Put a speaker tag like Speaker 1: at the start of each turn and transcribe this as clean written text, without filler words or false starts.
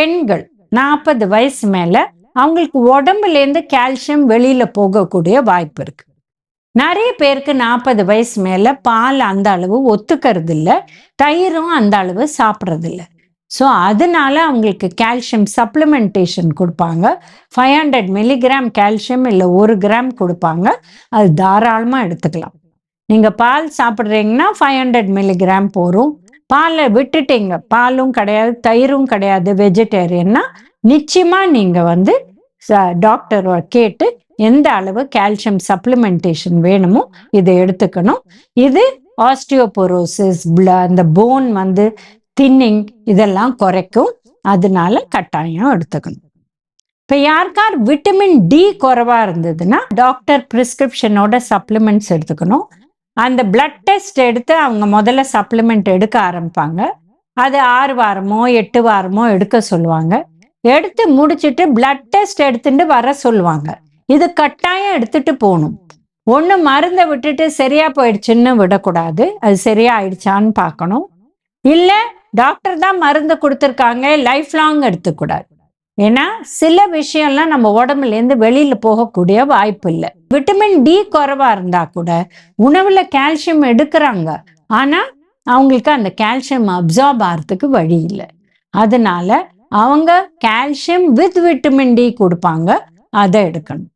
Speaker 1: பெண்கள் 40 வயசு மேல அவங்களுக்கு உடம்புலேருந்து கால்சியம் வெளியில போகக்கூடிய வாய்ப்பு இருக்கு. நிறைய பேருக்கு 40 வயசு மேல பால் அந்த அளவு ஒத்துக்கிறது இல்ல, தயிரும் அந்த அளவு சாப்பிட்றது இல்ல. ஸோ அதனால அவங்களுக்கு கால்சியம் சப்ளிமெண்டேஷன் கொடுப்பாங்க. 500 மில்லிகிராம் கால்சியம் இல்லை 1 கிராம் கொடுப்பாங்க. அது தாராளமாக எடுத்துக்கலாம். நீங்கள் பால் சாப்பிட்றீங்கன்னா 500 மில்லிகிராம் போரும். பாலை விட்டுட்டீங்க, பாலும் கிடையாது தயிரும் கிடையாது, வெஜிடேரியன்னா நிச்சயமாக நீங்கள் டாக்டரை கேட்டு எந்த அளவு கால்சியம் சப்ளிமெண்டேஷன் வேணுமோ இதை எடுத்துக்கணும். இது ஆஸ்டியோபோரோசிஸ், அந்த போன் தின்னிங் இதெல்லாம் குறைக்கும். அதனால கட்டாயம் எடுத்துக்கணும். இப்போ யாருக்கார் விட்டமின் டி குறைவாக இருந்ததுன்னா டாக்டர் பிரிஸ்கிரிப்ஷனோட சப்ளிமெண்ட்ஸ் எடுத்துக்கணும். அந்த பிளட் டெஸ்ட் எடுத்து அவங்க முதல்ல சப்ளிமெண்ட் எடுக்க ஆரம்பிப்பாங்க. அது 6 வாரமோ 8 வாரமோ எடுக்க சொல்லுவாங்க. எடுத்து முடிச்சுட்டு பிளட் டெஸ்ட் எடுத்துட்டு வர சொல்லுவாங்க. இது கட்டாயம் எடுத்துட்டு போகணும். ஒன்று மருந்தை விட்டுட்டு சரியா போயிடுச்சுன்னு விடக்கூடாது. அது சரியா ஆயிடுச்சான்னு பார்க்கணும். இல்லை டாக்டர் தான் மருந்து கொடுத்துருக்காங்க, லைஃப் லாங் எடுத்துக்கூடாது. ஏன்னா சில விஷயம்லாம் நம்ம உடம்புலேருந்து வெளியில போகக்கூடிய வாய்ப்பு இல்லை. விட்டமின் டி குறைவா இருந்தா கூட உணவுல கால்சியம் எடுக்கிறாங்க, ஆனா அவங்களுக்கு அந்த கால்சியம் அப்சார்ப் ஆகிறதுக்கு வழி இல்லை. அதனால அவங்க கால்சியம் வித் விட்டமின் டி கொடுப்பாங்க, அதை எடுக்கணும்.